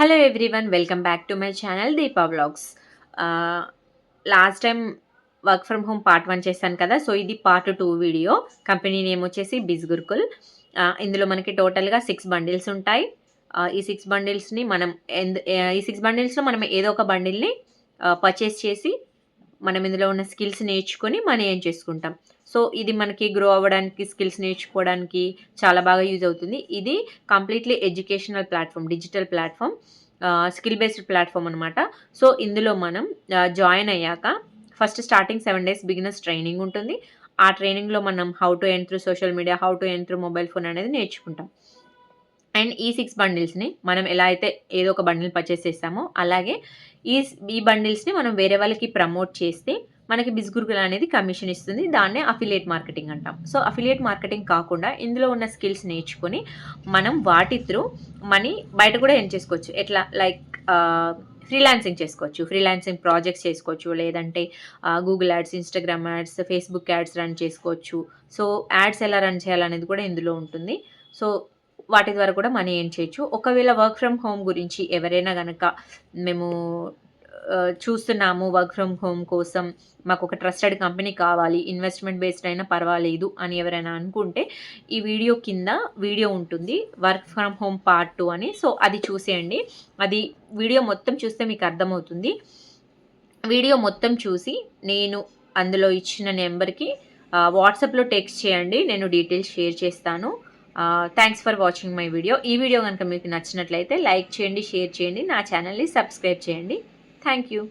Hello everyone, welcome back to my channel Deepa vlogs. Last time work from home part 1 చేశాను కదా. So ఇది part 2 video. Company name వచ్చేసి బిజ్ గురుకుల్. ఇందులో మనకి టోటల్గా 6 బండిల్స్ ఉంటాయి. ఈ 6 బండిల్స్ని ఈ 6 బండిల్స్లో మనం ఏదో ఒక బండిల్ని పర్చేస్ చేసి మనం ఇందులో ఉన్న స్కిల్స్ నేర్చుకొని మనీ ఎర్న్ చేసుకుంటాం. సో ఇది మనకి గ్రో అవ్వడానికి, స్కిల్స్ నేర్చుకోవడానికి చాలా బాగా యూజ్ అవుతుంది. ఇది completely educational platform, digital platform, skill based platform అనమాట. సో ఇందులో మనం జాయిన్ అయ్యాక first starting 7 days beginners training ఉంటుంది. ఆ ట్రైనింగ్లో మనం how to earn through social media, how to earn through mobile phone అనేది నేర్చుకుంటాం. అండ్ ఈ 6 బండిల్స్ని మనం ఎలా అయితే ఏదో ఒక బండిల్ పర్చేస్ చేస్తామో అలాగే ఈ బండిల్స్ని మనం వేరే వాళ్ళకి ప్రమోట్ చేస్తే మనకి బిజ్ గురుకుల్ అనేది కమిషన్ ఇస్తుంది. దాన్నే అఫిలియేట్ మార్కెటింగ్ అంటాం. సో అఫిలియేట్ మార్కెటింగ్ కాకుండా ఇందులో ఉన్న స్కిల్స్ నేర్చుకొని మనం వాటి త్రూ మనీ బయట కూడా ఎర్న్ చేసుకోవచ్చు. ఎట్లా లైక్ ఫ్రీలాన్సింగ్ చేసుకోవచ్చు, ఫ్రీలాన్సింగ్ ప్రాజెక్ట్స్ చేసుకోవచ్చు, లేదంటే Google ads, Instagram ads, Facebook ads run చేసుకోవచ్చు. సో యాడ్స్ ఎలా రన్ చేయాలనేది కూడా ఇందులో ఉంటుంది. సో వాటి ద్వారా కూడా మనీ ఎర్న్ చేయొచ్చు. ఒకవేళ వర్క్ ఫ్రమ్ హోమ్ గురించి ఎవరైనా గనక మేము చూస్తున్నాము, వర్క్ ఫ్రమ్ హోమ్ కోసం మాకు ఒక ట్రస్టెడ్ కంపెనీ కావాలి, ఇన్వెస్ట్మెంట్ బేస్డ్ అయినా పర్వాలేదు అని ఎవరైనా అనుకుంటే ఈ వీడియో కింద వీడియో ఉంటుంది, వర్క్ ఫ్రమ్ హోమ్ పార్ట్ 2 అని. సో అది చూసేయండి. అది వీడియో మొత్తం చూస్తే మీకు అర్థమవుతుంది. వీడియో మొత్తం చూసి నేను అందులో ఇచ్చిన నెంబర్కి వాట్సాప్లో టెక్స్ట్ చేయండి, నేను డీటెయిల్స్ షేర్ చేస్తాను. Thanks for watching my video. ఈ వీడియో కనుక మీకు నచ్చినట్లయితే లైక్ చేయండి, షేర్ చేయండి, నా ఛానల్ని సబ్స్క్రైబ్ చేయండి. Thank you.